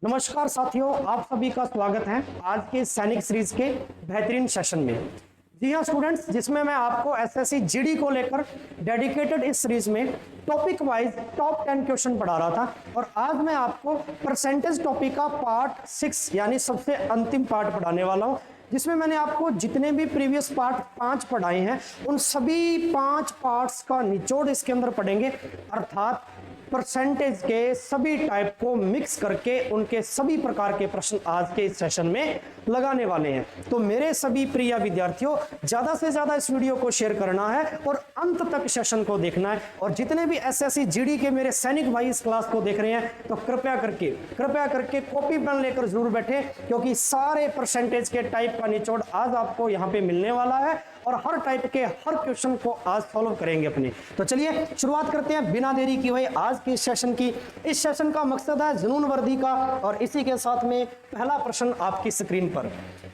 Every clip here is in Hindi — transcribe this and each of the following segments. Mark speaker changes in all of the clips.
Speaker 1: नमस्कार साथियों, आप सभी का स्वागत है आज के सैनिक सीरीज के बेहतरीन सेशन में। जी हाँ स्टूडेंट्स, जिसमें मैं आपको एसएससी जीडी को लेकर डेडिकेटेड इस सीरीज में टॉपिक वाइज टॉप 10 क्वेश्चन पढ़ा रहा था और आज मैं आपको परसेंटेज टॉपिक का पार्ट 6 यानी सबसे अंतिम पार्ट पढ़ाने वाला हूँ, जिसमें मैंने आपको जितने भी प्रीवियस पार्ट 5 पढ़ाए हैं उन सभी 5 पार्ट्स का निचोड़ इसके अंदर पढ़ेंगे, अर्थात परसेंटेज के सभी टाइप को मिक्स करके उनके सभी प्रकार के प्रश्न आज के इस सेशन में लगाने वाले हैं। तो मेरे सभी प्रिय विद्यार्थियों, ज्यादा से ज्यादा इस वीडियो को शेयर करना है और अंत तक सेशन को देखना है। और जितने भी एसएससी जीडी के मेरे सैनिक भाई इस क्लास को देख रहे हैं तो कृपया करके कॉपी पेन लेकर जरूर बैठे, क्योंकि सारे परसेंटेज के टाइप का निचोड़ आज आपको यहाँ पे मिलने वाला है और हर टाइप के हर क्वेश्चन को आज सॉल्व करेंगे अपने। तो चलिए शुरुआत करते हैं बिना देरी की हुई आज के सेशन की। इस सेशन का मकसद है जुनून वर्दी का और इसी के साथ में पहला प्रश्न आपकी स्क्रीन पर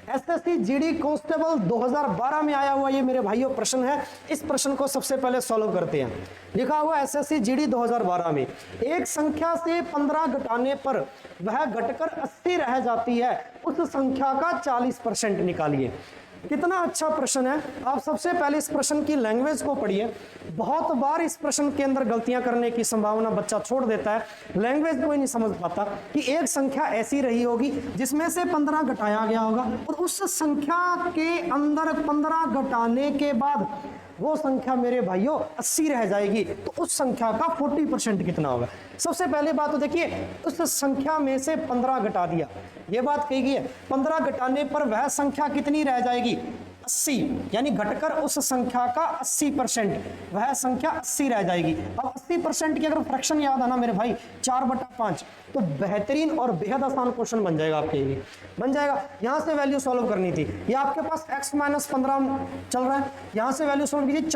Speaker 1: एसएससी जीडी कांस्टेबल 2012 में आया हुआ ये मेरे भाइयों प्रश्न है। इस प्रश्न को सबसे पहले सॉल्व करते हैं। लिखा हुआ एसएससी जीडी 2012 में एक संख्या से 15 घटाने पर वह घटकर 80 रह जाती है, उस संख्या का 40% निकालिए। कितना अच्छा प्रश्न है। आप सबसे पहले इस प्रश्न की लैंग्वेज को पढ़िए। बहुत बार इस प्रश्न के अंदर गलतियां करने की संभावना बच्चा छोड़ देता है, लैंग्वेज को ही नहीं समझ पाता कि एक संख्या ऐसी रही होगी जिसमें से 15 घटाया गया होगा और उस संख्या के अंदर 15 घटाने के बाद वो संख्या मेरे भाइयों 80 रह जाएगी, तो उस संख्या का 40% कितना होगा। सबसे पहले बात तो देखिए, उस संख्या में से 15 घटा दिया, ये बात कही गई है। 15 घटाने पर वह संख्या कितनी रह जाएगी? 80, यानी घटकर उस संख्या का 80%, वह संख्या 80 रह जाएगी। अब 80% की अगर फ्रैक्शन याद आना मेरे भाई 4/5, तो बेहतरीन और बेहद आसान क्वेश्चन बन जाएगा आपके लिए, बन जाएगा। यहां से वैल्यू सॉल्व करनी थी, ये आपके पास x - 15 चल रहा है, यहां से वैल्यू सॉल्व कीजिए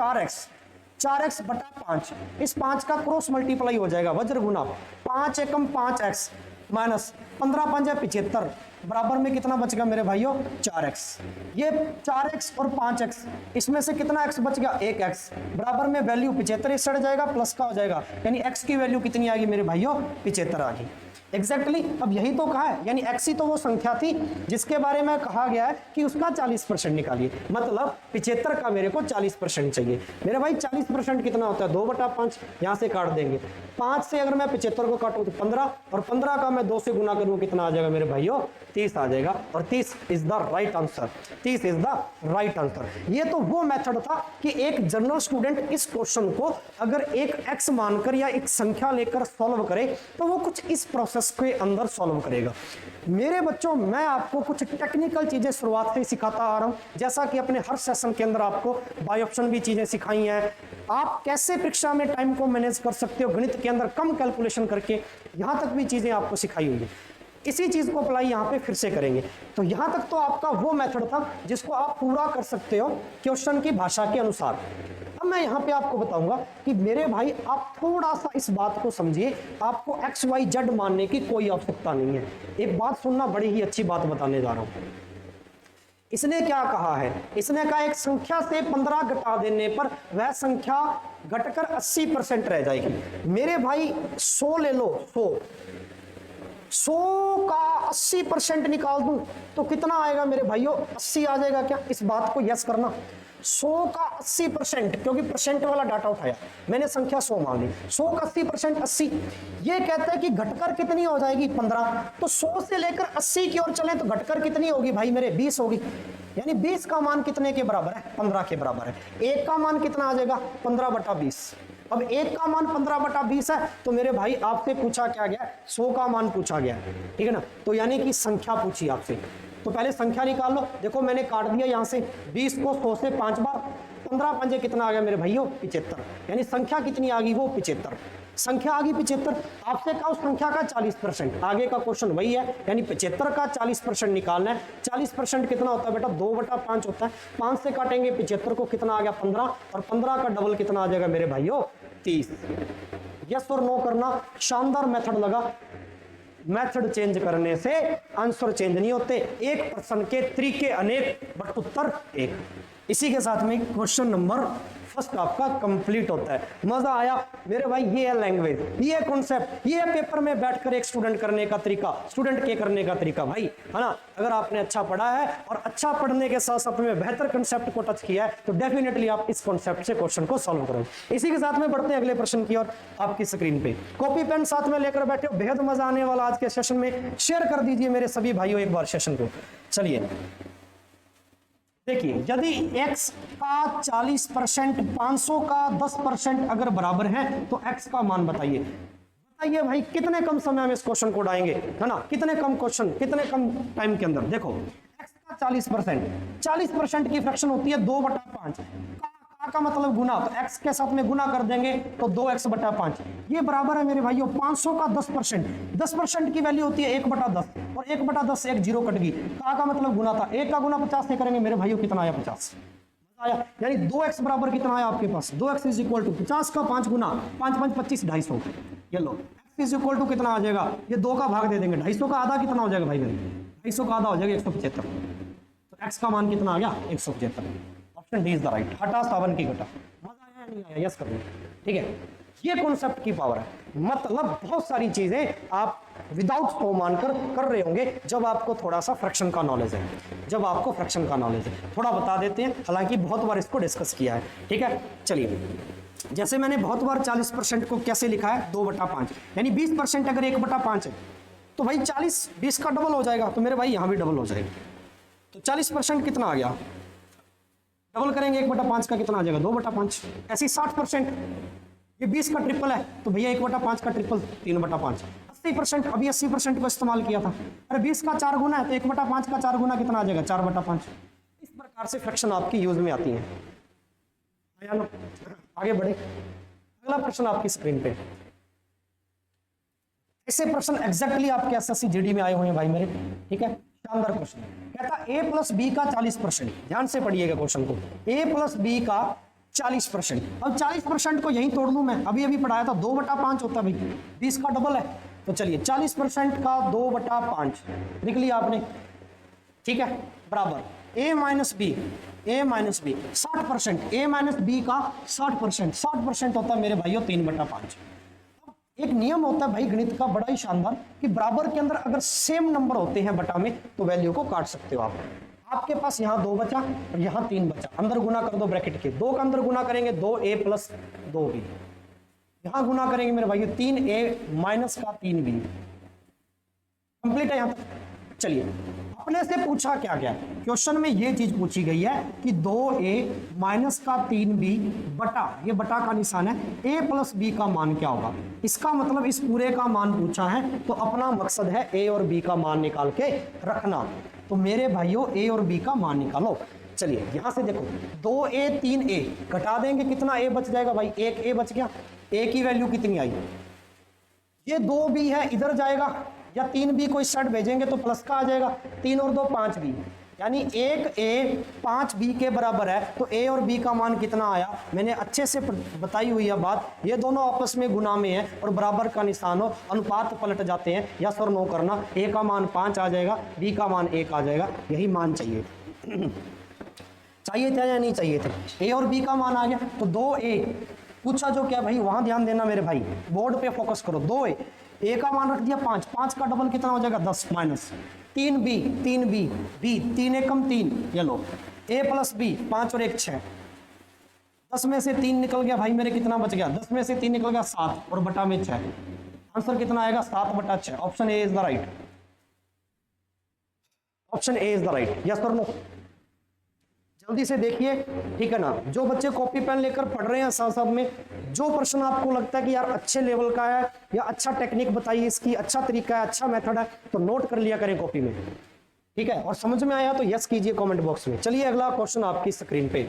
Speaker 1: 4x/5। इस 5 का क्रॉस मल्टीप्लाई हो जाएगा, वज्र गुना 5 एकम 5x माइनस 15 5 है 75, बराबर में कितना बचेगा मेरे भाइयों? 4x। ये 4x और 5x, इसमें से कितना x बच गया? 1x, बराबर में वैल्यू 75 सड़ जाएगा, प्लस का हो जाएगा, यानी x की वैल्यू कितनी आ गई मेरे भाइयों? 75 आ गई। एग्जैक्टली अब यही तो कहा है, यानी x ही तो वो संख्या थी जिसके बारे में कहा गया है कि उसका 40% निकालिए। मतलब 75 का मेरे को 40% चाहिए। मेरे भाई 40% कितना होता है? 2/5। यहां से काट देंगे, 5 से अगर मैं 75 को काटूं तो 15, और 15 का मैं 2 से गुना करूं कितना आ जाएगा मेरे भाइयों? 30 आ जाएगा। और 30 is the right answer, 30 is the right answer. ये तो वो मेथड था कि एक जनरल स्टूडेंट इस क्वेश्चन को अगर एक x मानकर या एक संख्या लेकर सॉल्व करे तो वो कुछ इस प्रोसेस के अंदर सॉल्व करेगा। मेरे बच्चों, मैं आपको कुछ टेक्निकल चीजें शुरुआत से सिखाता आ रहा हूं, जैसा कि अपने हर सेशन के अंदर आपको बाय ऑप्शन भी चीजें सिखाई हैं। आप कैसे परीक्षा में टाइम को मैनेज कर सकते हो गणित के अंदर कम कैलकुलेशन करके, यहां तक भी चीजें आपको सिखाई हुई है। इसी चीज को अप्लाई यहाँ पे फिर से करेंगे। तो यहां तक तो आपका वो मेथड था जिसको आप पूरा कर सकते हो क्वेश्चन की भाषा के अनुसार। अब मैं यहाँ पे आपको बताऊंगा कि मेरे भाई आप थोड़ा सा इस बात को समझिए, आपको XYZ मानने की कोई आवश्यकता नहीं है। एक बात सुनना, बड़ी ही अच्छी बात बताने जा रहा हूं। इसने क्या कहा है? इसने कहा एक संख्या से 15 घटा देने पर वह संख्या घटकर 80% रह जाएगी। मेरे भाई 100 ले लो, 100 का 80% निकाल दूं तो कितना आएगा मेरे भाइयों? 80 आ जाएगा क्या? इस बात को यस करना। 100 का 80%, क्योंकि परसेंट वाला डाटा उठाया मैंने, संख्या 100 मान ली। 100 का 80% 80। ये कहता है कि घटकर कितनी हो जाएगी? 15। तो 100 से लेकर 80 की ओर चलें तो घटकर कितनी होगी भाई मेरे? 20 होगी। यानी 20 का मान कितने के बराबर है? 15 के बराबर है। 1 का मान कितना आ जाएगा? 15/20। अब 1 का मान 15/20 है, तो मेरे भाई आपसे पूछा क्या गया? 100 का मान पूछा गया, ठीक है ना। तो यानी कि संख्या पूछी आपसे, तो पहले संख्या निकाल लो। देखो मैंने काट दिया यहां से 20 को 100 से 5 बार, 15 पंजे कितना आ गया मेरे भाइयों? 75। यानी संख्या कितनी आ गई? वो 75 संख्या आ गई 75। आपसे कहा उस संख्या का 40%, आगे का क्वेश्चन वही है, यानी 75 का 40% निकालना है। 40% कितना होता है बेटा? 2/5 होता है। 5 से काटेंगे 75 को, कितना आ गया? 15, और 15 का डबल कितना आ जाएगा मेरे भाइयों? 30। यस और नो करना। शानदार मेथड लगा। मेथड चेंज करने से आंसर चेंज नहीं होते। एक प्रश्न के तरीके अनेक बट उत्तर एक। इसी के साथ में क्वेश्चन नंबर फर्स्ट आपका कंप्लीट होता है। मजा आया मेरे भाई, ये है लैंग्वेज, ये कॉन्सेप्ट, ये पेपर में बैठकर एक स्टूडेंट करने का तरीका, स्टूडेंट के करने का तरीका भाई, है ना। अगर आपने अच्छा पढ़ा है और अच्छा पढ़ने के साथ साथ में बेहतर कंसेप्ट को टच किया है तो डेफिनेटली आप इस कॉन्सेप्ट से क्वेश्चन को सॉल्व करोगे। इसी के साथ में बढ़ते हैं अगले प्रश्न की ओर। आपकी स्क्रीन पे कॉपी पेन साथ में लेकर बैठे हो, बेहद मजा आने वाला आज के सेशन में। शेयर कर दीजिए मेरे सभी भाइयों एक बार सेशन को। चलिए देखिए, यदि x का 40%, 500 का 10% अगर बराबर है तो x का मान बताइए। बताइए भाई कितने कम समय में इस क्वेश्चन को उड़ाएंगे, है ना। कितने कम क्वेश्चन, कितने कम टाइम के अंदर। देखो x का 40% की फ्रैक्शन होती है 2/5। का मतलब गुना, तो x के साथ में गुना कर देंगे तो 2x/5। ये बराबर है मेरे भाइयों 500 का 10%। 10% की वैल्यू होती है 1/10 और 1/10 से एक जीरो कट गई। का मतलब गुना था, 1 का गुना 50 से करेंगे मेरे भाइयों, कितना आया 50 आया। यानी 2x बराबर कितना आया आपके पास, 2x इज इक्वल टू 50 का 5 गुना, 5 5 25 250। ये लो x इज इक्वल टू कितना आ जाएगा, ये 2 का भाग दे देंगे, 250 का आधा कितना हो जाएगा भाई मेरे, 250 का आधा हो जाएगा 175। तो x का मान कितना आ गया 175। Option D is the right. हटा 57 की घटा। मजा आया नहीं आया, यस कर लो। ठीक है, ये कॉन्सेप्ट की पावर है। मतलब बहुत सारी चीजें आप विदाउट तो मानकर कर रहे होंगे जब आपको थोड़ा सा फ्रैक्शन का नॉलेज है, जब आपको फ्रैक्शन का नॉलेज है। थोड़ा बता देते हैं, हालांकि बहुत बार इसको डिस्कस किया है। ठीक है, चलिए जैसे मैंने बहुत बार 40% को कैसे लिखा है 2/5, यानी 20% अगर 1/5 है तो भाई 40 20 का डबल हो जाएगा, तो मेरे भाई यहाँ भी डबल हो जाएगा। तो 40% कितना आ गया, डबल करेंगे 1/5 का कितना आ जाएगा 2/5। ऐसे 60%, ये 20 का ट्रिपल है तो भैया 1/5 का ट्रिपल 3/5। 80%, अभी 80% को इस्तेमाल किया था। अरे 20 का 4 गुना है तो 1/5 का 4 गुना कितना आ जाएगा 4/5। इस प्रकार से फ्रैक्शन आपकी यूज में आती है। आगे बढ़े, अगला प्रश्न आपकी स्क्रीन पे। ऐसे प्रश्न एग्जैक्टली आपके एसएससी जीडी में आए हुए हैं भाई मेरे। ठीक है, शानदार क्वेश्चन कहता a प्लस बी का 40%। ध्यान से पढ़िएगा क्वेश्चन को, a प्लस बी का 40%। अब 40% को यहीं तोड़ लूं मैं, अभी अभी पढ़ाया था 2/5 होता है भाई, 20 का डबल है। तो चलिए 40% का 2/5 लिख लिया आपने। ठीक है, बराबर a minus b, 60%, a minus b का 60% होता है मेरे भाइयों 3/5। एक नियम होता है भाई गणित का बड़ा ही शानदार कि बराबर के अंदर अगर सेम नंबर होते हैं बटा में तो वैल्यू को काट सकते हो आप। आपके पास यहाँ 2 बचा और यहाँ 3 बचा, अंदर गुना कर दो ब्रैकेट के, 2 का अंदर गुना करेंगे 2a प्लस 2b, यहाँ गुना करेंगे मेरे भाई 3a माइनस का 3b। कंप्लीट है यहाँ तक। चलिए अपने से पूछा क्या गया, क्वेश्चन में ये चीज पूछी गई है कि 2a माइनस का 3b बटा, ये बटा का निशान है, a प्लस b का मान क्या होगा। इसका मतलब इस पूरे का मान पूछा है तो अपना मकसद है a और b का मान निकाल के रखना। तो मेरे भाइयों a और b का मान निकालो। चलिए यहां से देखो 2a 3a घटा देंगे कितना a बच जाएगा भाई, 1a बच गया। a की वैल्यू कितनी आई, ये 2b है इधर जाएगा, या 3b को इस साइड भेजेंगे तो प्लस का आ जाएगा, 3 और 2 5b, यानी 1a 5b के बराबर है। तो a और b का मान कितना आया, मैंने अच्छे से बताई हुई है बात, ये दोनों आपस में गुना में है और बराबर का निशान हो, अनुपात पलट जाते हैं, यस और नो करना। a का मान 5 आ जाएगा, b का मान 1 आ जाएगा, यही मान चाहिए चाहिए था या नहीं चाहिए थे। a और b का मान आ गया तो 2a पूछा जो क्या भाई, वहां ध्यान देना मेरे भाई, बोर्ड पे फोकस करो। 2a, a का मान रख दिया 5, 5 का डबल कितना हो जाएगा 10 माइनस 3b, 3b, b 3 एकम 3, ये लो a प्लस b 5 और 1 6, 10 में से 3 निकल गया भाई मेरे, कितना बच गया 10 में से 3 निकल गया 7 और बटा में 6, आंसर कितना आएगा 7/6। Option A is the right, option A is the right, yes और नो। जल्दी से देखिए, ठीक है ना। जो बच्चे कॉपी पेन लेकर पढ़ रहे हैं साथ साथ में, जो प्रश्न आपको लगता है कि यार अच्छे लेवल का है या अच्छा टेक्निक बताइए इसकी, अच्छा तरीका है, अच्छा मेथड है, तो नोट कर लिया करें कॉपी में। ठीक है, और समझ में आया तो यस कीजिए कमेंट बॉक्स में। चलिए अगला क्वेश्चन आपकी स्क्रीन पे,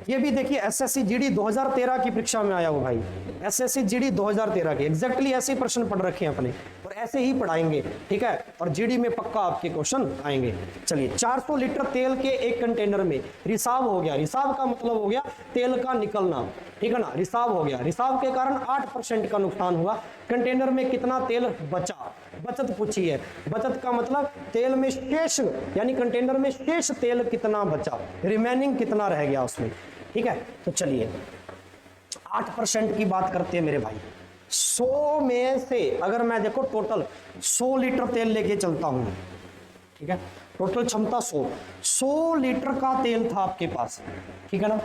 Speaker 1: ये भी देखिए एसएससी जीडी 2013 की परीक्षा में आया हो भाई, एसएससी जीडी 2013 के एग्जैक्टली ऐसे ही प्रश्न पढ़ रखे हैं अपने और ऐसे ही पढ़ाएंगे। ठीक है, और जीडी में पक्का आपके क्वेश्चन आएंगे। चलिए 400 लीटर तेल के एक कंटेनर में रिसाव हो गया, रिसाव का मतलब हो गया तेल का निकलना, ठीक है ना, रिसाव हो गया, रिसाव के कारण 8% का नुकसान हुआ। कंटेनर में कितना तेल बचा, बचत पूछी है, बचत का मतलब तेल में शेष, यानी कंटेनर में शेष तेल कितना बचा, रिमेनिंग कितना रह गया उसमें। ठीक है, तो चलिए 8% की बात करते हैं मेरे भाई। 100 में से अगर मैं देखो टोटल 100 लीटर तेल लेके चलता हूं, ठीक है, टोटल क्षमता 100 लीटर का तेल था आपके पास, ठीक है ना।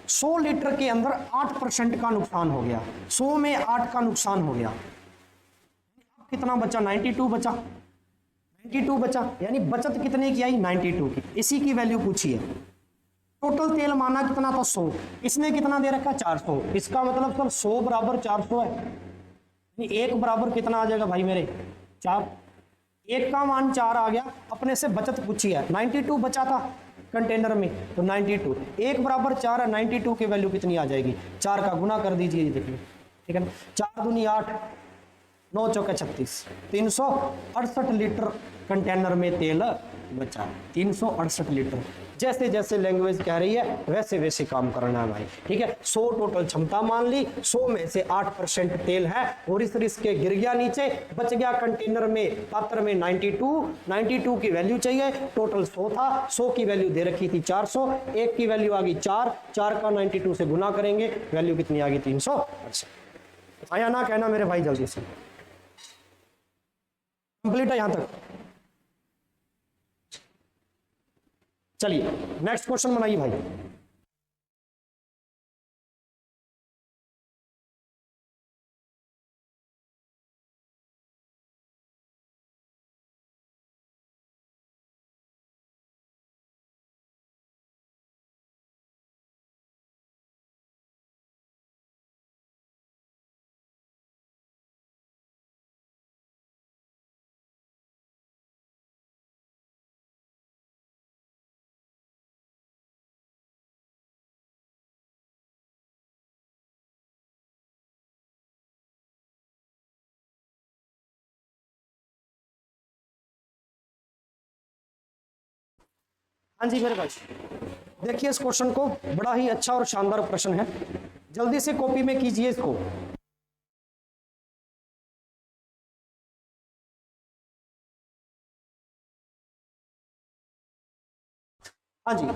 Speaker 1: 100 लीटर के अंदर 8% का नुकसान हो गया, 100 में 8 का नुकसान हो गया, कितना बचा? 92 बचा, 92 बचा, यानी बचत कितने की आई? 92 की। इसी की वैल्यू पूछी है। टोटल तेल माना कितना था? 100, इसने कितना दे रखा? 400। इसका मतलब सर 100 बराबर 400 है, एक बराबर कितना आ जाएगा भाई मेरे? 4। एक का मान 4 आ गया, अपने से बचत पूछी है, 92 बचा था कंटेनर में, तो 92, एक बराबर 4 है, 92 की वैल्यू कितनी आ जाएगी? 4 का गुना कर दीजिए, देखिए, ठीक है ना। 4 दूनी 8, 9 चौके 36, 368 लीटर कंटेनर में तेल बचा, 368 लीटर। जैसे जैसे लैंग्वेज कह रही है वैसे वैसे काम करना है भाई, ठीक है। 100 टोटल क्षमता मान ली, 100 में से 8% तेल है और इस रिस्क के गिर गया नीचे, बच गया कंटेनर में, पात्र में 92 की वैल्यू चाहिए, टोटल 100 था, 100 की वैल्यू दे रखी थी 400, एक की वैल्यू आ गई 4, 4 का 92 से गुना करेंगे, वैल्यू कितनी आ गई? 300। आया ना कहना मेरे भाई जल्दी से, कंप्लीट है यहां तक। चलिए नेक्स्ट क्वेश्चन बनाइए भाई। हाँ जी मेरे भाई, देखिए इस क्वेश्चन को, बड़ा ही अच्छा और शानदार प्रश्न है, जल्दी से कॉपी में कीजिए इसको। हाँ जी,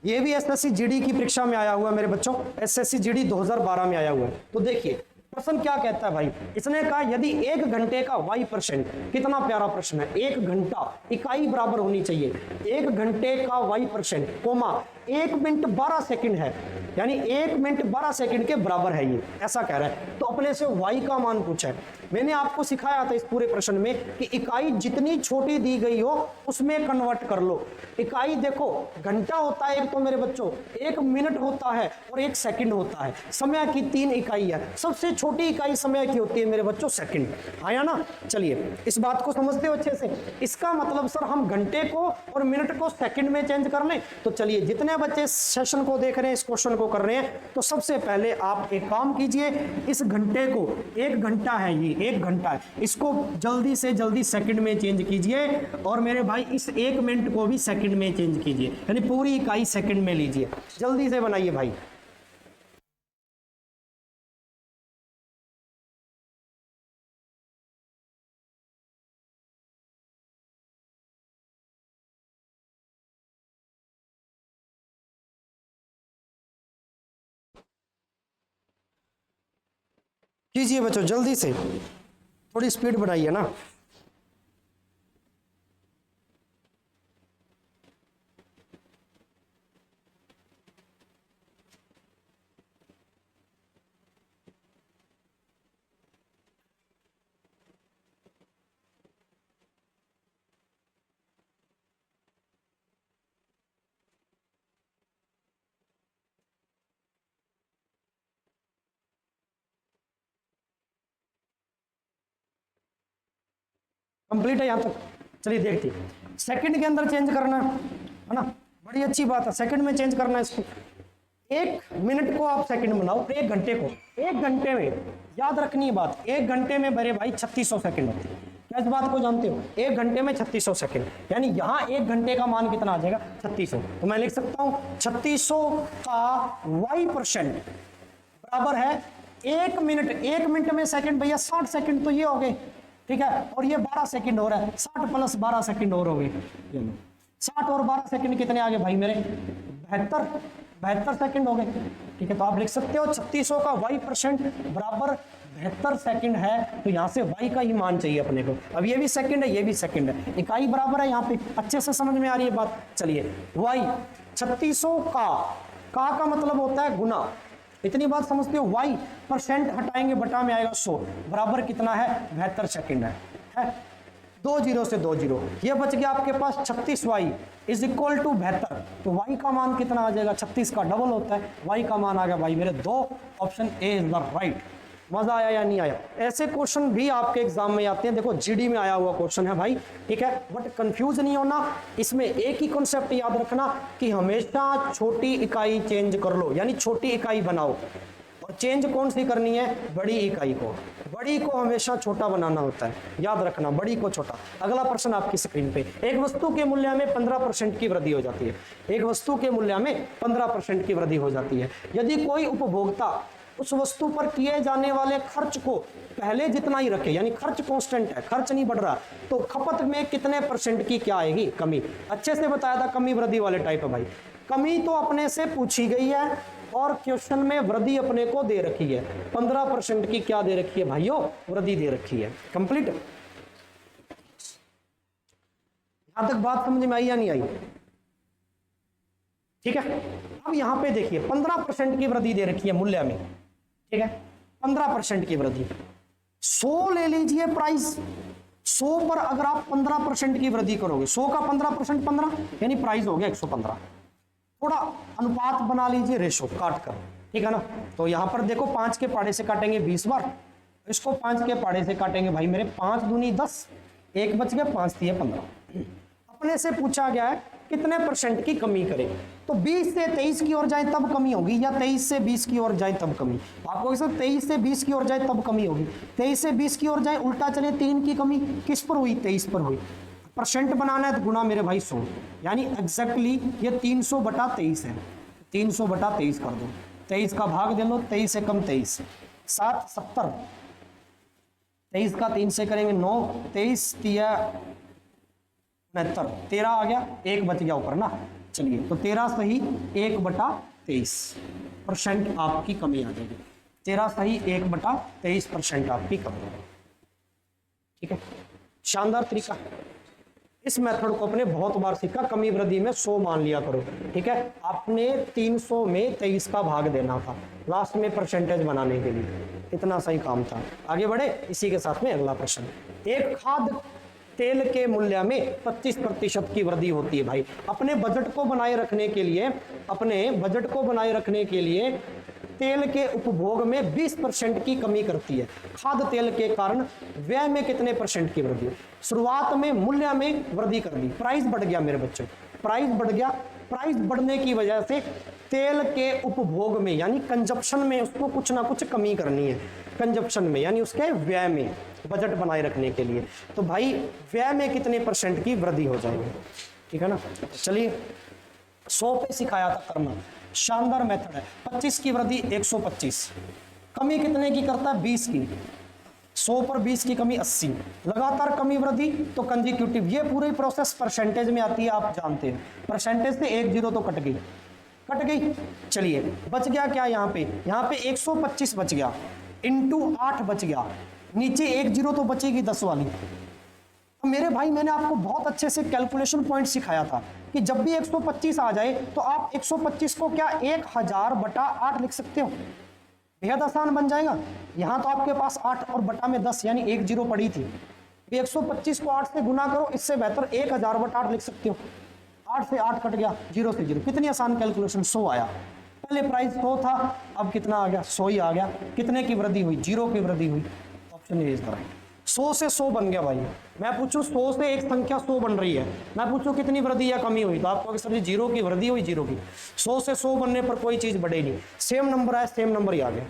Speaker 1: ये भी एसएससी जीडी की परीक्षा में आया हुआ है मेरे बच्चों, एसएससी जीडी 2012 में आया हुआ है। तो देखिए प्रश्न क्या कहता है भाई, इसने कहा यदि 1 घंटे का y%, कितना प्यारा प्रश्न है, 1 घंटा इकाई बराबर होनी चाहिए, 1 घंटे का y%, कोमा 1 मिनट 12 सेकंड है, यानी 1 मिनट 12 सेकंड के बराबर है, ये ऐसा कह रहा है। तो अपने से y का मान पूछा है। मैंने आपको सिखाया था इस पूरे प्रश्न में कि इकाई जितनी छोटी दी गई हो उसमें कन्वर्ट कर लो। इकाई देखो, घंटा होता है एक तो मेरे बच्चों, 1 मिनट होता है और 1 सेकंड होता है, समय की 3 इकाई है, सबसे छोटी इकाई समय की होती है मेरे बच्चों सेकंड। आया ना? चलिए इस बात को समझते हो अच्छे से। इसका मतलब सर हम घंटे को और मिनट को सेकंड में चेंज कर लें। तो चलिए जितने बच्चे सेशन को देख रहे हैं, इस क्वेश्चन को कर रहे हैं, तो सबसे पहले आप एक काम कीजिए, इस घंटे को, 1 घंटा है ये, 1 घंटा है, इसको जल्दी से जल्दी सेकंड में चेंज कीजिए, और मेरे भाई इस 1 मिनट को भी सेकंड में चेंज कीजिए, यानी पूरी इकाई सेकंड में लीजिए। जल्दी से बनाइए भाई। कीजिए बच्चों जल्दी से, थोड़ी स्पीड बढ़ाइए ना। कंप्लीट है यहां तक? चलिए देखते हैं, सेकंड के अंदर चेंज करना है ना, बड़ी अच्छी बात है, सेकंड में चेंज करना है इसको। 1 मिनट को आप सेकंड बनाओ, 1 घंटे को, 1 घंटे में, याद रखनी है बात, 1 घंटे में मेरे भाई 3600 सेकंड होते हैं। क्या इस बात को जानते हो? 1 घंटे में 3600 सेकंड, यानी यहां 1 घंटे का मान कितना आ जाएगा? 3600। तो मैं लिख सकता हूं 3600 का y% बराबर है 1 मिनट। 1 मिनट में सेकंड भैया 60 सेकंड तो ये हो गए, ठीक है, और ये 12 सेकंड हो रहा है, 60 प्लस 12 सेकंड और हो गए, 60 और 12 सेकंड कितने आ गए भाई मेरे? 72 सेकंड हो गए। ठीक है, तो आप लिख सकते हो 3600 का y% बराबर 72 सेकंड है, तो यहाँ से y का ही मान चाहिए अपने को। अब ये भी सेकंड है, ये भी सेकंड है, इकाई बराबर है, यहाँ पे अच्छे से समझ में आ रही है बात। चलिए y 3600 का मतलब होता है गुना, इतनी बात समझते हो। y% हटाएंगे, बटा में आएगा 100, बराबर कितना है 72 सेकंड है 2 जीरो से 2 जीरो, ये बच गया आपके पास 36y इज इक्वल टू 72। तो y का मान कितना आ जाएगा, 36 का डबल होता है, y का मान आ गया भाई मेरे 2, option A is the right. मजा आया या नहीं आया? ऐसे क्वेश्चन भी आपके एग्जाम में आते हैं, देखो जीडी में आया हुआ क्वेश्चन है भाई, ठीक है, बट कंफ्यूज नहीं होना, इसमें एक ही कॉन्सेप्ट याद रखना कि हमेशा छोटी इकाई चेंज कर लो, यानी छोटी इकाई बनाओ, और चेंज कौन सी करनी है, बड़ी इकाई को, बड़ी को हमेशा छोटा बनाना होता है, याद रखना, बड़ी को छोटा। अगला प्रश्न आपकी स्क्रीन पे, एक वस्तु के मूल्य में 15% की वृद्धि हो जाती है, एक वस्तु के मूल्य में 15% की वृद्धि हो जाती है यदि कोई उपभोक्ता उस वस्तु पर किए जाने वाले खर्च को पहले जितना ही रखे, यानी खर्च कांस्टेंट है, खर्च नहीं बढ़ रहा, तो खपत में कितने % की क्या आएगी, कमी। अच्छे से बताया था, कमी वृद्धि वाले टाइप है भाई। कमी तो अपने से पूछी गई है और क्वेश्चन में वृद्धि अपने को दे रखी है, 15% की क्या दे रखी है भाइयों, वृद्धि दे रखी है। कंप्लीट, यहां तक बात समझ में आई या नहीं आई? ठीक है, अब यहां पे देखिए 15% की वृद्धि दे रखी है मूल्य में, ठीक है, 15% की वृद्धि, 100 ले लीजिए प्राइस, 100 पर अगर आप 15% की वृद्धि करोगे, 100 का 15% 15, यानी प्राइस हो गया 115। थोड़ा अनुपात बना लीजिए, रेशो काट कर, ठीक है ना। तो यहां पर देखो 5 के पाड़े से काटेंगे 20 बार, इसको 5 के पाड़े से काटेंगे भाई मेरे 5 दूनी 10, 1 बच गया, 5 दिए 15। अपने से पूछा गया है कितने % की कमी करें, तो 20 से 23 की ओर जाए तब कमी होगी, या 23 से 20 की ओर जाए तब कमी। आपको 23 से 20 की ओर जाए तब कमी होगी, 23 से 20 की ओर जाए उल्टा चले, 3 की कमी किस पर हुई, 23 पर हुई। % बनाना है तो गुना मेरे भाई 100, यानी एग्जैक्टली ये 300 बटा 23 है, 300 बटा 23 कर दो, 23 का भाग दे लो, 23 से कम 23, 7 70, 23 का 3 से करेंगे 9, 23 दिया 69, 13 आ गया, 1 बच गया ऊपर ना। चलिए, तो 13 सही 1 बटा 23% आपकी कमी आ जाएगी, 13 सही 1 बटा 23% आपकी कमी आ जाएगी, ठीक है। शानदार तरीका, इस मेथड को अपने बहुत बार सीखा, कमी वृद्धि में 100 मान लिया करो, ठीक है। आपने 300 में 23 का भाग देना था लास्ट में % बनाने के लिए, इतना सही काम था। आगे बढ़े, इसी के साथ में अगला प्रश्न, एक खाद्य तेल के मूल्य में 25% की वृद्धि होती है भाई। अपने बजट को बनाए रखने के लिए, अपने बजट को बनाए रखने के लिए तेल के उपभोग में 20% की कमी करती है। खाद्य तेल के कारण व्यय में कितने % की वृद्धि? शुरुआत में मूल्य में वृद्धि कर दी, प्राइस बढ़ गया मेरे बच्चों, प्राइस बढ़ गया, प्राइस बढ़ने की वजह से तेल के उपभोग में यानी कंजप्शन में उसको कुछ ना कुछ कमी करनी है, कंजप्शन में यानी उसके व्यय में, बजट बनाए रखने के लिए। तो भाई व्यय में कितने % की वृद्धि हो जाएगी, ठीक है ना। चलिए 100 पे सिखाया था करना, शानदार मेथड है। 25 की वृद्धि 125, कमी कितने की करता है 20 की, 100 पर 20 की कमी 80, लगातार कमी वृद्धि तो कंजिक्यूटिव, ये पूरी प्रोसेस % में आती है, आप जानते हैं। % से 1 0 तो कट गई, कट गई। चलिए बच गया क्या यहाँ पे 125 बच गया, इंटू 8 बच गया, नीचे 1 0 तो बचेगी 10 वाली। तो मेरे भाई मैंने आपको बहुत अच्छे से कैलकुलेशन पॉइंट सिखाया था कि जब भी 125 आ जाए तो आप 125 को क्या 1000 बटा 8 लिख सकते हो, बेहद आसान बन जाएगा। यहाँ तो आपके पास 8 और बटा में 10 यानी 1 0 पड़ी थी, 125 को 8 से गुना करो, इससे बेहतर 1000 बटा 8 लिख सकते हो। 8 से 8 कट गया, 0 से 0, कितनी आसान कैलकुलेशन, 100 आया। पहले प्राइस 100 था, अब कितना आ गया, 100 ही आ गया। कितने की वृद्धि हुई, 0 की वृद्धि हुई, option A is the right. 100 से 100 बन गया भाई। मैं पूछूं 100 से एक संख्या 100 बन रही है, मैं पूछूं कितनी वृद्धि या कमी हुई, तो आपको सर जी 0 की वृद्धि हुई, 0 की। 100 से 100 बनने पर कोई चीज बढ़े नहीं, सेम नंबर आया, सेम नंबर ही आ गया।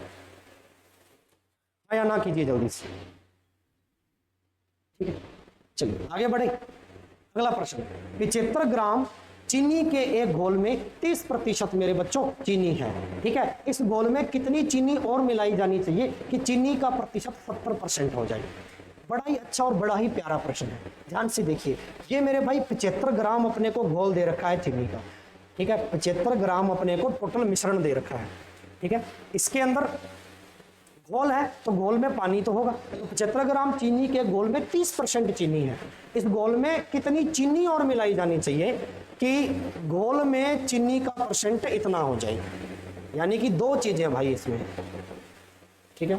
Speaker 1: आया ना कीजिए जल्दी से, ठीक है। चलिए आगे बढ़े, अगला प्रश्न, 75 ग्राम चीनी के एक घोल में 30% मेरे बच्चों चीनी है, ठीक है। इस घोल में कितनी चीनी और मिलाई जानी चाहिए कि चीनी का प्रतिशत 70% हो जाए? बड़ा ही अच्छा और बड़ा ही प्यारा प्रश्न है, ध्यान से देखिए। ये मेरे भाई 75 ग्राम अपने को घोल दे रखा है चीनी का, ठीक है। 75 ग्राम अपने को टोटल मिश्रण दे रखा है। ठीक है, इसके अंदर घोल है तो घोल में पानी तो होगा, तो 75 ग्राम चीनी के घोल में 30% चीनी है। इस घोल में कितनी चीनी और मिलाई जानी चाहिए कि घोल में चीनी का परसेंट इतना हो जाए, यानी कि दो चीजें भाई इसमें, ठीक है,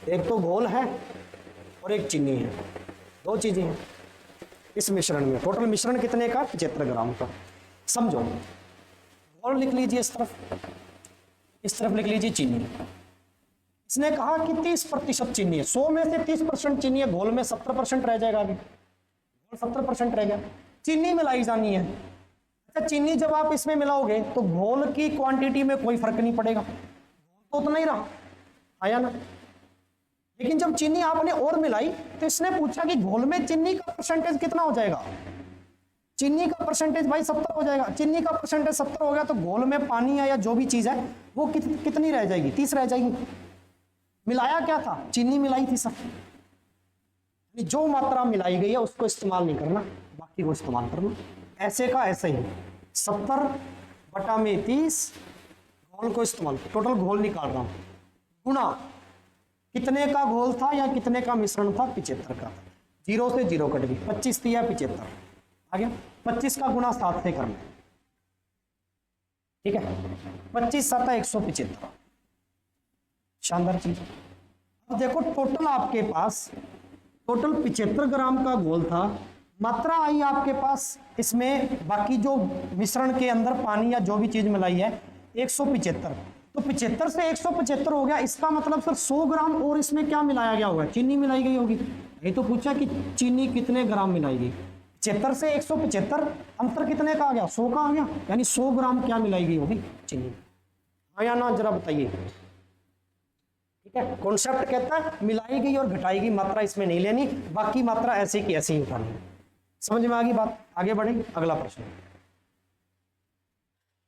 Speaker 1: एक तो घोल है और एक चीनी है, दो चीजें हैं इस मिश्रण में। टोटल मिश्रण कितने का? 75 ग्राम का। समझो, घोल लिख लीजिए इस तरफ लिख लीजिए चीनी। इसने कहा कि 30% चीनी है, 100 में से 30% चीनी है, घोल में 70% रह जाएगा, अभी घोल 70% रह गया, चीनी मिलाई जानी है। अच्छा, चीनी जब आप इसमें मिलाओगे तो घोल की क्वांटिटी में कोई फर्क नहीं पड़ेगा, तो उतना ही रहा, आया ना। लेकिन जब चीनी आपने और मिलाई तो इसने पूछा कि घोल में चीनी का परसेंटेज कितना हो जाएगा। चीनी का परसेंटेज भाई 70 हो जाएगा, चीनी का परसेंटेज 70 हो गया तो घोल में पानी है या जो भी चीज है वो कितनी रह जाएगी? 30 रह जाएगी। मिलाया क्या था? चीनी मिलाई थी सब, जो मात्रा मिलाई गई है उसको इस्तेमाल नहीं करना, बाकी को इस्तेमाल करना। ऐसे का ऐसे ही 70/30 घोल को इस्तेमाल, टोटल घोल निकाल रहा हूं, गुणा कितने का घोल था या कितने का मिश्रण था? 75 का। 0 से 0 कट गई, 25 थी या 75 आ गया। 25 का गुणा 7 से करना, ठीक है, 25 7 175, शानदार चीज। अब देखो टोटल आपके पास टोटल 75 ग्राम का घोल था, मात्रा आई आपके पास इसमें, बाकी जो मिश्रण के अंदर पानी या जो भी चीज मिलाई है 175, तो 75 से 175 हो गया। इसका मतलब सर 100 ग्राम और इसमें क्या मिलाया गया होगा? चीनी मिलाई गई होगी। ये तो पूछा कि चीनी कितने ग्राम मिलाई गई, 75 से 175 अंतर कितने का आ गया? 100 का आ गया, यानी 100 ग्राम क्या मिलाई गई होगी? चीनी। हाँ या ना, जरा बताइए। ठीक है, कॉन्सेप्ट कहता है मिलाई गई और घटाई गई मात्रा इसमें नहीं लेनी, बाकी मात्रा ऐसे की ऐसे ही उठानी। समझ में आ गई बात? आगे बढ़े, अगला प्रश्न।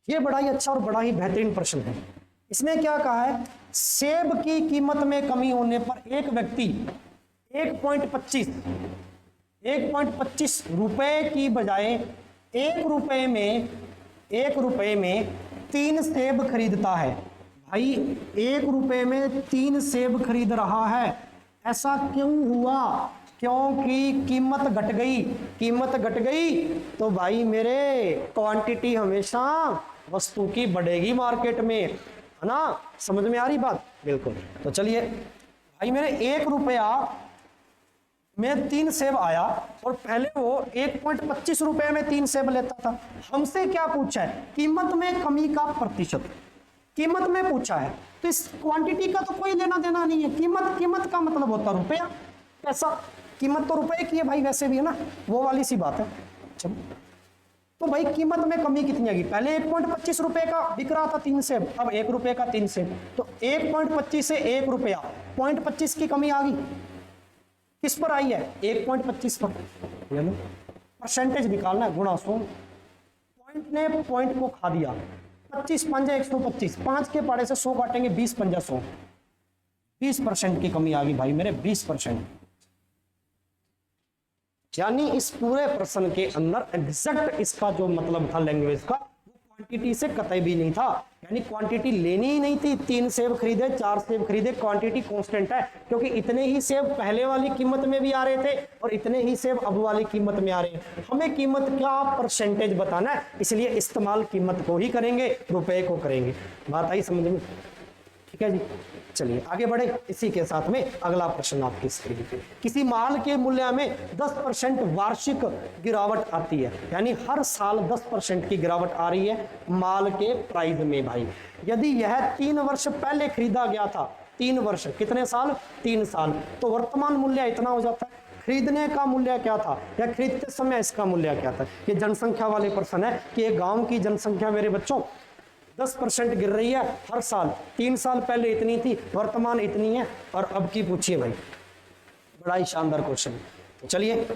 Speaker 1: ये बड़ा ही अच्छा और बड़ा ही बेहतरीन प्रश्न है। इसने क्या कहा है? सेब की कीमत में कमी होने पर एक व्यक्ति 1.25 रुपए की बजाय 1 रुपए में 3 सेब खरीदता है। भाई 1 रुपए में 3 सेब खरीद रहा है, ऐसा क्यों हुआ? क्योंकि कीमत घट गई तो भाई मेरे क्वांटिटी हमेशा वस्तु की बढ़ेगी मार्केट में, है ना। समझ में आ रही बात? बिल्कुल। तो चलिए भाई, मेरे 1 रुपया में 3 सेब आया और पहले वो 1.25 रुपए में 3 सेब लेता था। हमसे क्या पूछा है? कीमत में कमी का प्रतिशत, कीमत में पूछा है, तो इस क्वांटिटी का तो कोई लेना देना नहीं है। कीमत का मतलब होता रुपया, पैसा, कीमत तो रुपए की है भाई, वैसे भी है ना, वो वाली सी बात है। चलो, तो भाई कीमत में कमी कितनी आएगी? पहले 1.25 रुपए का बिक रहा था 3 सेब, अब 1 रुपए का 3 सेब, तो 1.25 से 1 रुपया, 0.25 की कमी आ गई। किस पर आई है? 1.25 पर। परसेंटेज निकालना है, गुणा 100। पॉइंट ने पॉइंट को खा दिया, 25 पंजा 125, 5 के पाड़े से 100 काटेंगे, 20 पंजा 100, 20% की कमी आ गई भाई मेरे, 20%। यानी इस पूरे प्रश्न के अंदर एग्जैक्ट इसका जो मतलब था लैंग्वेज का, वो क्वांटिटी से कतई भी नहीं था। यानी क्वांटिटी लेनी ही नहीं थी। 3 सेब खरीदे, 4 सेब खरीदे, क्वांटिटी कांस्टेंट है, क्योंकि इतने ही सेब पहले वाली कीमत में भी आ रहे थे और इतने ही सेब अब वाली कीमत में आ रहे हैं। हमें कीमत का परसेंटेज बताना है, इसलिए इस्तेमाल कीमत को ही करेंगे, रुपए को करेंगे। बात आई समझ में? ठीक है जी, चलिए आगे बढ़े। इसी के साथ में अगला प्रश्न आपकी स्क्रीन पे, किसी माल के मूल्य में 10% वार्षिक गिरावट आती है, यानी हर साल 10% की गिरावट आ रही है माल के प्राइस में। भाई यदि यह 3 वर्ष पहले खरीदा गया था, 3 वर्ष कितने साल? 3 साल, तो वर्तमान मूल्य इतना हो जाता है। खरीदने का मूल्य क्या था या खरीदते समय इसका मूल्य क्या था? ये जनसंख्या वाले प्रश्न है कि एक गांव की जनसंख्या मेरे बच्चों 10% गिर रही है हर साल। 3 साल पहले इतनी थी, वर्तमान इतनी है, और अब की पूछिए भाई। बड़ा ही शानदार क्वेश्चन। तो चलिए,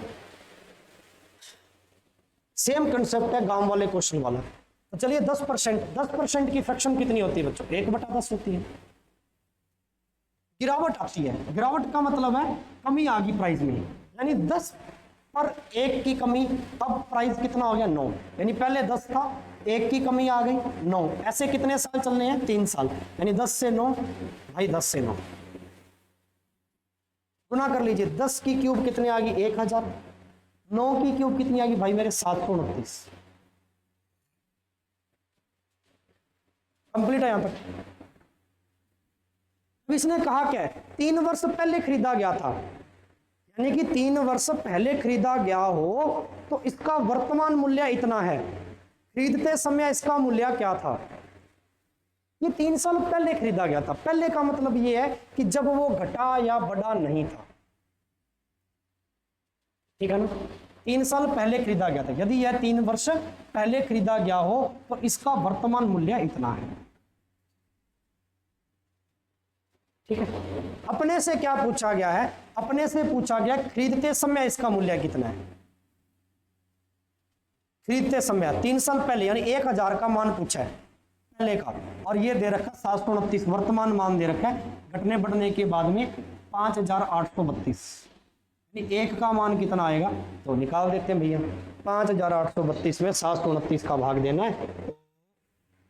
Speaker 1: सेम कंसेप्ट है गांव वाले क्वेश्चन वाला। तो चलिए 10% की फ्रैक्शन कितनी होती है बच्चों? 1/10 होती है। गिरावट आती है, गिरावट का मतलब है कमी आ गई प्राइस में, यानी 10 पर 1 की कमी, अब प्राइस कितना हो गया? 9, यानी पहले 10 था 1 की कमी आ गई 9। ऐसे कितने साल चलने हैं? 3 साल, यानी 10 से 9 भाई, 10 से 9 गुना कर लीजिए। 10 की क्यूब कितने आ गई? 1000। 9 की क्यूब कितनी आ गई भाई मेरे? 729। कंप्लीट है यहां तक। अब इसने कहा क्या है? 3 वर्ष पहले खरीदा गया था, यानी कि 3 वर्ष पहले खरीदा गया हो तो इसका वर्तमान मूल्य इतना है। खरीदते समय इसका मूल्य क्या था? ये 3 साल पहले खरीदा गया था। पहले का मतलब ये है कि जब वो घटा या बढ़ा नहीं था, ठीक है ना? 3 साल पहले खरीदा गया था। यदि यह 3 वर्ष पहले खरीदा गया हो तो इसका वर्तमान मूल्य इतना है, ठीक है। अपने से क्या पूछा गया है? अपने से पूछा गया खरीदते समय इसका मूल्य कितना है। खरीदते समय 3 साल पहले, यानी 1000 का मान पूछा है पहले का, और ये दे रखा 729 वर्तमान मान दे रखा है। घटने बढ़ने के बाद में 5832, यानी 1 का मान कितना आएगा? तो निकाल देते हैं भैया। 5832 में 729 का भाग देना है,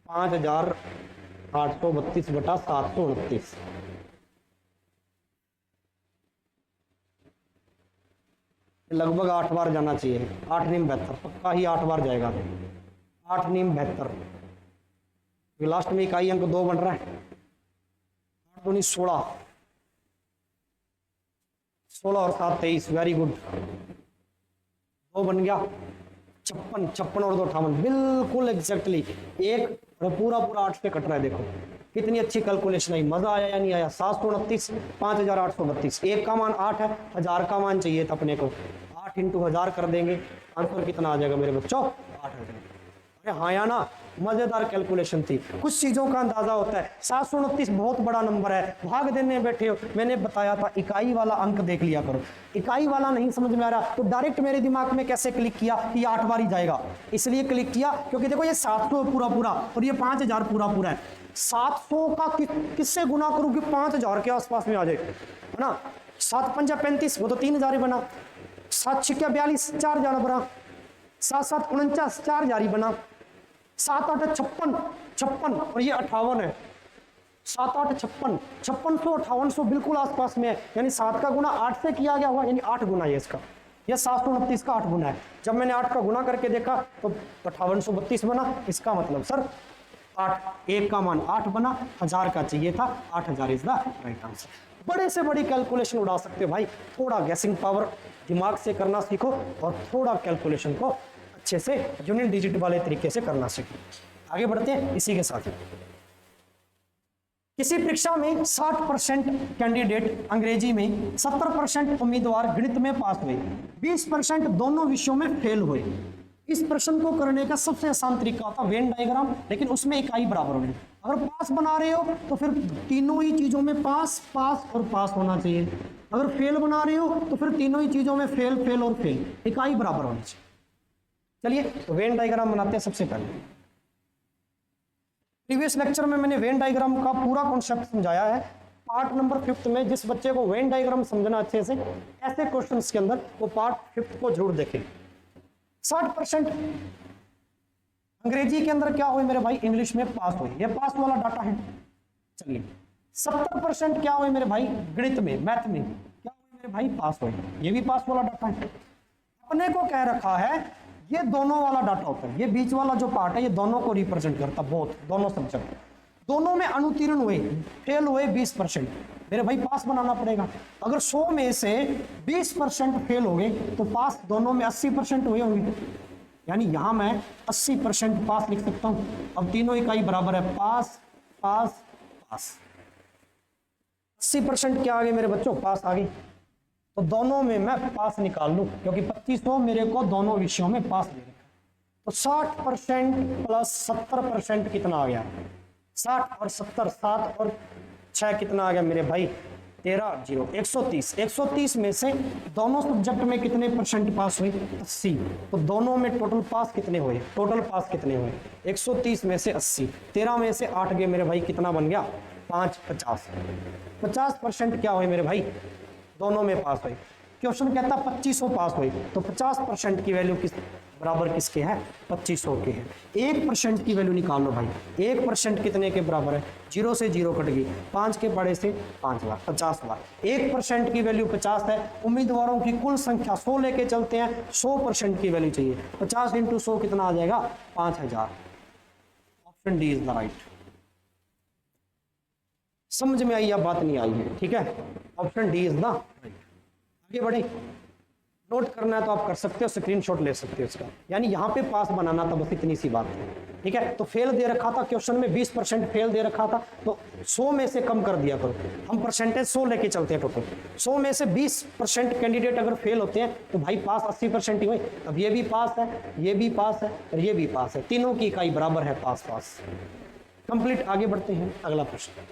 Speaker 1: 5832 बटा 729, लगभग 8 बार जाना चाहिए। 8 नीम 72, पक्का ही 8 बार जाएगा। 8 नीम 72, लास्ट में इकाई अंक 2 बन रहा है। 8 दूनी 16, 16 और 7 23, वेरी गुड। 2 बन गया 56, 56 और 2 58, बिल्कुल एग्जैक्टली। एक पूरा 8 से कट रहा है। देखो कितनी अच्छी कैलकुलेशन आई, मजा आया या नहीं आया? 729, 5832, 1 का मान 8 है, 1000 का मान चाहिए था अपने को। 8 इंटू 1000 कर देंगे, आंसर कितना आ जाएगा मेरे बच्चों? 8000। अरे हाँ या ना, मजेदार कैलकुलेशन थी। कुछ चीजों का अंदाजा होता है। 729 बहुत बड़ा नंबर है, भाग देने बैठे हो। मैंने बताया था इकाई वाला अंक देख लिया करो। इकाई वाला नहीं समझ में आ रहा तो डायरेक्ट मेरे दिमाग में कैसे क्लिक किया कि 8 बार ही जाएगा, इसलिए क्लिक किया क्योंकि देखो ये 700 पूरा और ये 5000 पूरा है। 700 का किससे गुना करूं कि 5000 के आसपास में आ जाए, है ना? 7 पंजा 35, वो तो 3000 ही बना। 7 छिक्या 42, 4000 बना। 7 7 49, 4000 ही बना। 7 8 56, 56 और ये 58 है। 7 8 56, 5600 5800 बिल्कुल आसपास में है, यानी 7 का गुना 8 से किया गया हुआ, यानी 8 गुना है इसका। यह 729 का 8 गुना है। जब मैंने 8 का गुना करके देखा तो 5832 बना। इसका मतलब सर 8, 1 का मान 8 बना, 1000 का चाहिए था, 8000 इज द राइट आंसर। बड़े से बड़ी कैलकुलेशन उड़ा सकते हो भाई। थोड़ा गैसिंग पावर दिमाग से करना सीखो और थोड़ा कैलकुलेशन को अच्छे से यूनिट डिजिट वाले तरीके से करना सीखो। आगे बढ़ते हैं इसी के साथ ही। किसी परीक्षा में 60% कैंडिडेट अंग्रेजी में, 70% उम्मीदवार गणित में पास हुए, 20% दोनों विषयों में फेल हुए। इस प्रश्न को करने का सबसे आसान तरीका होता है वेन डायग्राम, लेकिन उसमें इकाई बराबर होनी। अगर पास बना रहे हो तो फिर तीनों ही चीजों में पास पास और पास होना चाहिए। अगर फेल बना रहे हो तो फिर तीनों ही चीजों में फेल फेल और फेल, इकाई बराबर होनी चाहिए। चलिए तो वेन डायग्राम बनाते हैं सबसे पहले। प्रीवियस लेक्चर में मैंने वेन डायग्राम का पूरा कॉन्सेप्ट समझाया है। पार्ट नंबर 5 में जिस बच्चे को वेन डायग्राम समझना अच्छे से, ऐसे क्वेश्चंस के अंदर वो पार्ट 5 को जरूर देखें। 60% अंग्रेजी के अंदर क्या हुए मेरे भाई? इंग्लिश में पास हुए, ये पास वाला डाटा है। चलिए 70% क्या हुए मेरे भाई? गणित में, मैथ में क्या हुए मेरे भाई? पास हुए, ये भी पास वाला डाटा है। अपने को कह रखा है ये दोनों वाला डाटा होता है, ये बीच वाला जो पार्ट है ये दोनों को रिप्रेजेंट करता, बोथ, दोनों सब्जेक्ट। दोनों में अनुत्तीर्ण हुए, फेल हुए 20%, मेरे भाई पास बनाना पड़ेगा। अगर 100 में से 20% फेल हो गए तो पास दोनों में 80% हुए होंगे, यानी यहां मैं 80% पास लिख सकता हूं। अब तीनों इकाई बराबर है, पास पास पास। 80% क्या आ गए मेरे बच्चों? पास आ गई। तो दोनों में मैं पास निकाल लूं क्योंकि 2500 मेरे को दोनों विषयों में पास दे रखा है। तो 60% प्लस 70% कितना आ गया? 60 और 70, 7 और 6 कितना आ गया मेरे भाई? 13 0 130। 130 में से दोनों सब्जेक्ट में कितने परसेंट पास हुए? 80। तो दोनों में टोटल पास कितने हुए? टोटल पास कितने हुए? 130 में से 80, 13 में से 8 गए मेरे भाई, कितना बन गया? 5 50। 50% क्या हुए मेरे भाई? दोनों में पास हुए। क्वेश्चन कहता 2500 पास हुए, तो 50% की वैल्यू किस बराबर किसके हैं? 2500 के हैं। 1% की वैल्यू निकाल लो भाई। 1% कितने के बराबर है? 0 से 0 कट गई, 5 के बड़े से 5 बार 50 बार। 1% की वैल्यू 50 है। उम्मीदवारों की कुल संख्या 100 लेके चलते हैं, 100% की वैल्यू चाहिए। 50 × 100 कितना आ जाएगा? 5000। Option D is the right. समझ में आई या बात नहीं आई है? ठीक है, option D is the right. आगे बढ़े, नोट करना है तो आप कर सकते हो, स्क्रीनशॉट ले सकते हो इसका। यानी यहाँ पे पास बनाना था, बस इतनी सी बात है। ठीक है, तो फेल दे रखा था क्वेश्चन में, 20% फेल दे रखा था, तो 100 में से कम कर दिया करो। हम परसेंटेज 100 लेके चलते हैं टोटल। 100 में से 20% कैंडिडेट अगर फेल होते हैं तो भाई पास 80% ही हुए। अब ये भी पास है, ये भी पास है और ये भी पास है, तीनों की इकाई बराबर है, पास पास कंप्लीट। आगे बढ़ते हैं, अगला प्रश्न।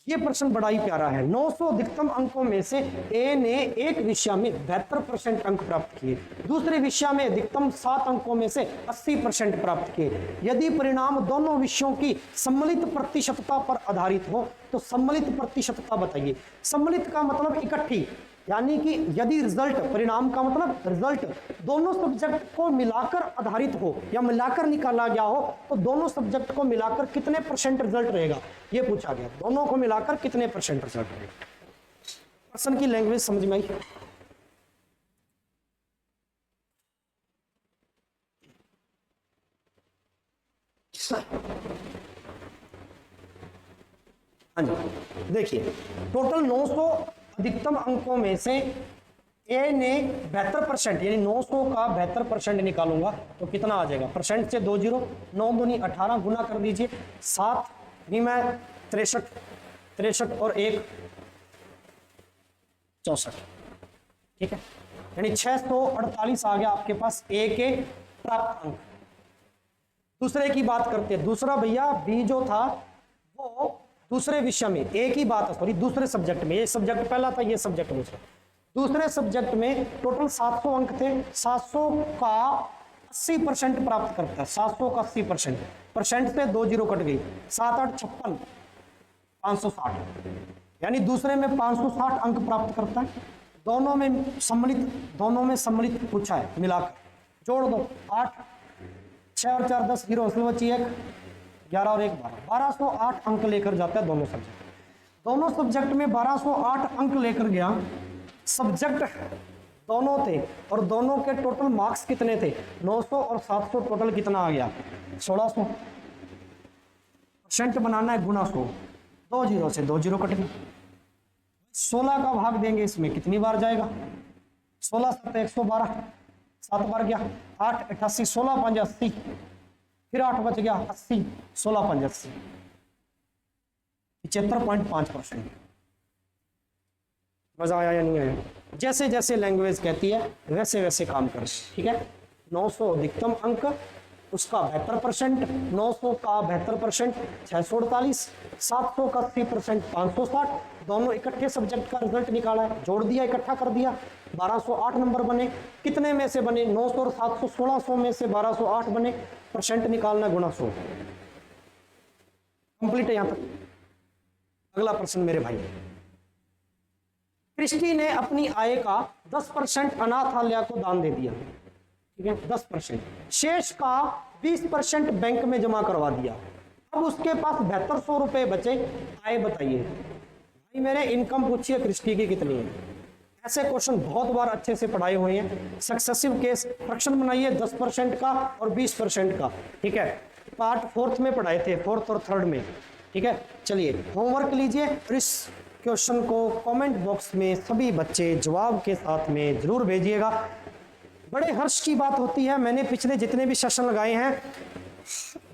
Speaker 1: ये प्रश्न बड़ा ही प्यारा है। 900 अधिकतम अंकों में से ए ने एक विषय में 72% अंक प्राप्त किए, दूसरे विषय में अधिकतम 7 अंकों में से 80% प्राप्त किए। यदि परिणाम दोनों विषयों की सम्मिलित प्रतिशतता पर आधारित हो तो सम्मिलित प्रतिशतता बताइए। सम्मिलित का मतलब इकट्ठी, यानी कि यदि रिजल्ट, परिणाम का मतलब रिजल्ट दोनों सब्जेक्ट को मिलाकर आधारित हो या मिलाकर निकाला गया हो तो दोनों सब्जेक्ट को मिलाकर कितने % रिजल्ट रहेगा, ये पूछा गया। दोनों को मिलाकर कितने % रिजल्ट रहेगा। पर्सन की लैंग्वेज समझ में आई? हाँ जी, देखिए टोटल 900 अधिकतम अंकों में से ए ने 72%, यानी 900 का 72% निकालूंगा तो कितना आ जाएगा? परसेंट से 2 0, 9 दूनी 18, गुना कर दीजिए 7 में 63 और 1 64। ठीक है, यानी 648 आ गया आपके पास ए के प्राप्त अंक। दूसरे की बात करते हैं। दूसरा भैया बी जो था वो दूसरे विषय में, ए की बात है सॉरी, दूसरे सब्जेक्ट में, ये सब्जेक्ट पहला था, ये सब्जेक्ट दूसरा। दूसरे सब्जेक्ट में टोटल 700 अंक थे, 700 का 80% प्राप्त करता है। 700 का 80%, परसेंट से 2 0 कट गई, 7 8 56, 560, यानी दूसरे में 560 अंक प्राप्त करता है। दोनों में सम्मिलित पूछा है, मिलाकर जोड़ दो। 8 6 और 4 10, 0 असली बची 1, 11 और 1 12, 1208 अंक लेकर जाता है दोनों सब्जेक्ट। दोनों सब्जेक्ट में 1208 अंक लेकर गया। सब्जेक्ट दोनों थे और दोनों के टोटल मार्क्स कितने थे? 900 और 700, टोटल कितना आ गया? 1600। परसेंट बनाना है, गुना 100, 2 0 से 2 0 कट गई। 16 का भाग देंगे इसमें, कितनी बार जाएगा? 16 7 112, 7 बार गया, 8 88, 16 5 80, फिर 8 बच गया 80, 16 5 80, 75.5%। मजा आया या नहीं आया? जैसे जैसे लैंग्वेज कहती है वैसे वैसे काम कर। ठीक है, 900 अधिकतम अंक, उसका 72%, 900 का 72%, 648, 700 का 80%, 560। दोनों इकट्ठे सब्जेक्ट का रिजल्ट निकाला है, जोड़ दिया, इकट्ठा कर दिया, 1208 नंबर बने। कितने में से बने? 900 और 700, 1600 में से 1208 बने। परसेंट निकालना, गुना 100। कंप्लीट है यहां तक। अगला प्रश्न मेरे भाई। क्रिस्टी ने अपनी आय का 10% अनाथालय को दान दे दिया। ठीक है, 10%। शेष का 20% बैंक में जमा करवा दिया। अब उसके पास 7200 रुपए बचे। आय बताइए। भाई मेरे इनकम पूछिए क्रिस्टी की कितनी है। ऐसे क्वेश्चन बहुत बार अच्छे से पढ़ाए हुए हैं। सक्सेसिव केस फ्रैक्शन बनाइए 10% का और 20% का। ठीक है, पार्ट 4th में पढ़ाए थे, 4th और 3rd में। ठीक है, चलिए होमवर्क लीजिए और इस क्वेश्चन को कमेंट बॉक्स में सभी बच्चे जवाब के साथ में जरूर भेजिएगा। बड़े हर्ष की बात होती है, मैंने पिछले जितने भी सेशन लगाए हैं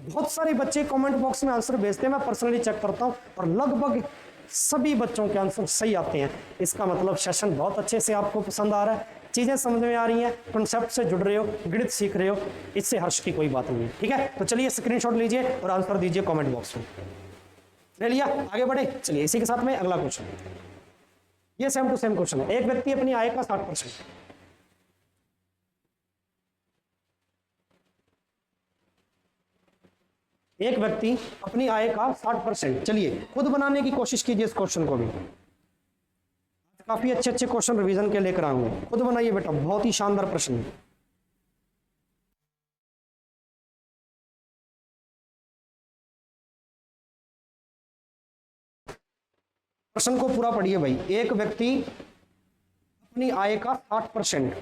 Speaker 1: बहुत सारे बच्चे कमेंट बॉक्स में आंसर भेजते हैं, मैं पर्सनली चेक करता हूं और लगभग सभी बच्चों के आंसर सही आते हैं। इसका मतलब सेशन बहुत अच्छे से आपको पसंद आ रहा है, चीजें समझ में आ रही हैं, कॉन्सेप्ट से जुड़ रहे हो, गणित सीख रहे हो, इससे हर्ष की कोई बात नहीं है। ठीक है, तो चलिए स्क्रीनशॉट लीजिए और आंसर दीजिए कमेंट बॉक्स में। ले लिया, आगे बढ़े। चलिए इसी के साथ में अगला क्वेश्चन, ये सेम टू सेम क्वेश्चन है। एक व्यक्ति अपनी आय का 60%, एक व्यक्ति अपनी आय का 60%, चलिए खुद बनाने की कोशिश कीजिए इस क्वेश्चन को भी। काफी अच्छे अच्छे क्वेश्चन रिवीजन के लेकर आऊंगे, खुद बनाइए बेटा, बहुत ही शानदार प्रश्न है। प्रश्न को पूरा पढ़िए भाई। एक व्यक्ति अपनी आय का 60%,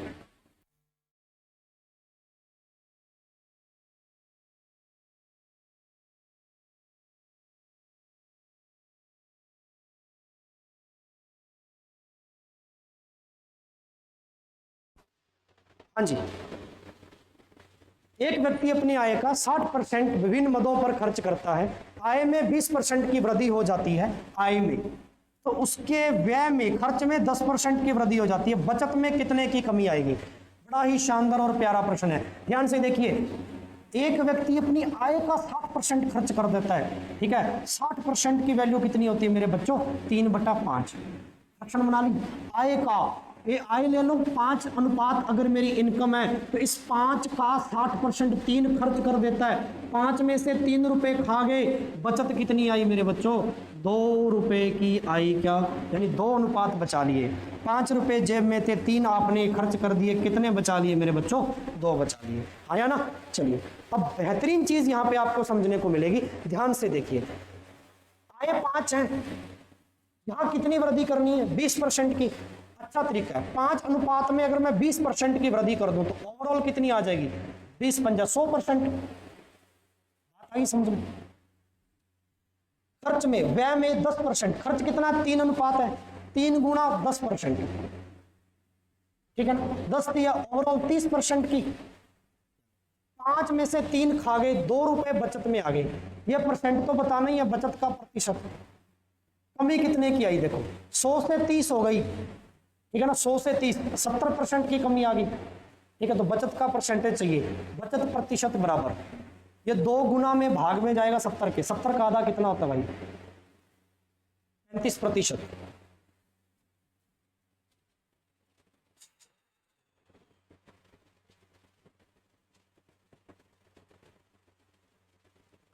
Speaker 1: हाँ जी, एक व्यक्ति अपनी आय का 60% विभिन्न मदों पर खर्च करता है, आय में 20% की वृद्धि हो जाती है आय में, तो उसके व्यय में, खर्च में 10% की वृद्धि हो जाती है, बचत में कितने की कमी आएगी? बड़ा ही शानदार और प्यारा प्रश्न है, ध्यान से देखिए। एक व्यक्ति अपनी आय का 60% खर्च कर देता है, ठीक है, 60% की वैल्यू कितनी होती है मेरे बच्चों? 3/5। फ्रैक्शन बना ली आय का, ये आय ले लो 5 अनुपात, अगर मेरी इनकम है तो इस 5 का 60% 3 खर्च कर देता है, 5 में से 3 रुपए खा गए, बचत कितनी आई मेरे बच्चों? 2 रुपए की आई, क्या यानी 2 अनुपात बचा लिए। 5 रुपए जेब में थे, 3 आपने खर्च कर दिए, कितने बचा लिए मेरे बच्चों? 2 बचा लिए। आया ना? चलिए अब बेहतरीन चीज यहाँ पे आपको समझने को मिलेगी, ध्यान से देखिए। आय 5 है, यहाँ कितनी वृद्धि करनी है? 20% की। अच्छा तरीका है, 5 अनुपात में अगर मैं 20% की वृद्धि कर दूं तो ओवरऑल कितनी आ जाएगी? 20 पंजा 100%। बात आई समझ में? खर्च में, व्यय में 10%, खर्च कितना? 3 अनुपात है, 3 गुणा 10%, ठीक है ना? 10 दिया, ओवरऑल 30% की। 5 में से 3 खा गए, 2 रुपए बचत में आ गए। ये परसेंट तो बताना ही है, बचत का प्रतिशत। कमी कितने की आई? देखो 100 से 30 हो गई, ठीक है ना? 100 से 30, 70% की कमी आ गई, ठीक है? तो बचत का परसेंटेज चाहिए, बचत प्रतिशत बराबर, ये 2 गुना में भाग में जाएगा 70 के, 70 का आधा कितना होता है भाई? 35%।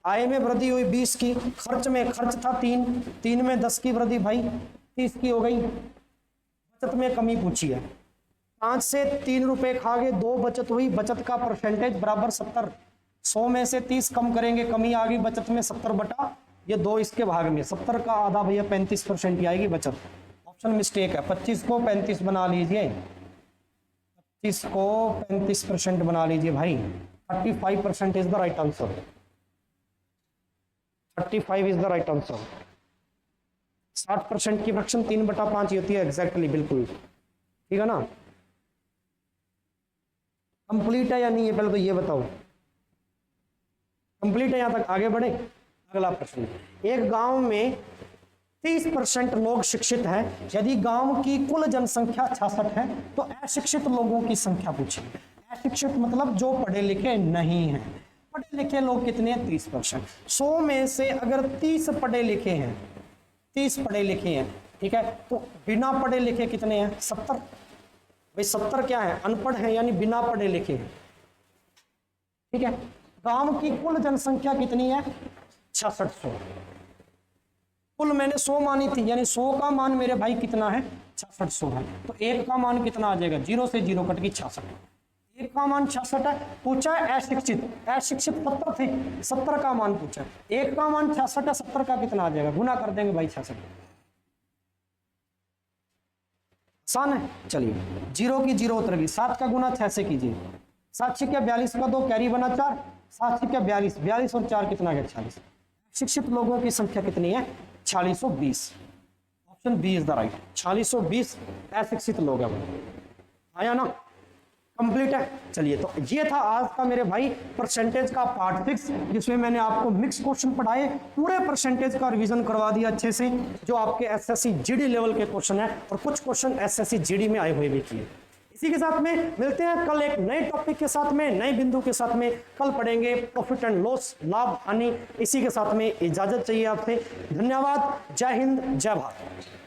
Speaker 1: आय में वृद्धि हुई 20 की, खर्च में, खर्च था 3 में 10 की वृद्धि भाई 30 की हो गई। बचत में कमी पूछी है, 5 से 3 रुपए खा गए, 2 बचत हुई, बचत का परसेंटेज बराबर 70। 100 में से 30 कम करेंगे, कमी आ गई बचत में 70 बटा ये 2 इसके भाग में, 70 का आधा भैया 35% की आएगी बचत। ऑप्शन मिस्टेक है, 25 को 35 बना लीजिए, 25 को 35% बना लीजिए भाई। 35% is the right answer, 35 is the right answer. 60% की फ्रैक्शन 3/5 होती है, एग्जैक्टली, बिल्कुल ठीक है ना? कंप्लीट है या नहीं है पहले तो ये बताओ, कंप्लीट है? यहां तक आगे बढ़े। अगला प्रश्न, एक गांव में 30% लोग शिक्षित हैं, यदि गांव की कुल जनसंख्या 66 है तो अशिक्षित लोगों की संख्या पूछी। अशिक्षित मतलब जो पढ़े लिखे नहीं हैं, पढ़े लिखे लोग कितने हैं? 30%। 100 में से अगर 30 पढ़े लिखे हैं, 30 पढ़े लिखे हैं, ठीक है, तो बिना पढ़े लिखे कितने हैं? 70। भाई 70 क्या है? अनपढ़ है, यानी बिना पढ़े लिखे हैं, ठीक है? गांव की कुल जनसंख्या कितनी है? 6600। कुल मैंने 100 मानी थी, यानी 100 का मान मेरे भाई कितना है? 6600 है। तो 1 का मान कितना आ जाएगा? 0 से 0 कट गई 66। 1 का मान 66 है। पूछा है अशिक्षित, अशिक्षित 70 थे, 70 का मान पूछा। 1 का मान 66 है, 70 का कितना आ जाएगा? गुना कर देंगे भाई 66। आसान है। चलिए 0 की 0 उतर गई, 7 का गुना 6 से कीजिए, 7 6 42 का 2 कैरी बना 4, 7 6 42, 42 और 4 कितना गया? 46। शिक्षित लोगों की संख्या कितनी है? 4620। Option B is the right, 4620 अशिक्षित लोग हैं। आया ना? कंप्लीट है। चलिए तो ये था आज का मेरे भाई परसेंटेज का पार्ट 6, जिसमें मैंने आपको मिक्स क्वेश्चन पढ़ाए, पूरे परसेंटेज का रिवीजन करवा दिया अच्छे से, जो आपके एसएससी जीडी लेवल के क्वेश्चन है, और कुछ क्वेश्चन एसएससी जीडी में आए हुए भी किए। इसी के साथ में मिलते हैं कल एक नए टॉपिक के साथ में, नए बिंदु के साथ में। कल पढ़ेंगे प्रॉफिट एंड लॉस, लाभ हानि। इसी के साथ में इजाजत चाहिए आपसे। धन्यवाद। जय हिंद, जय भारत।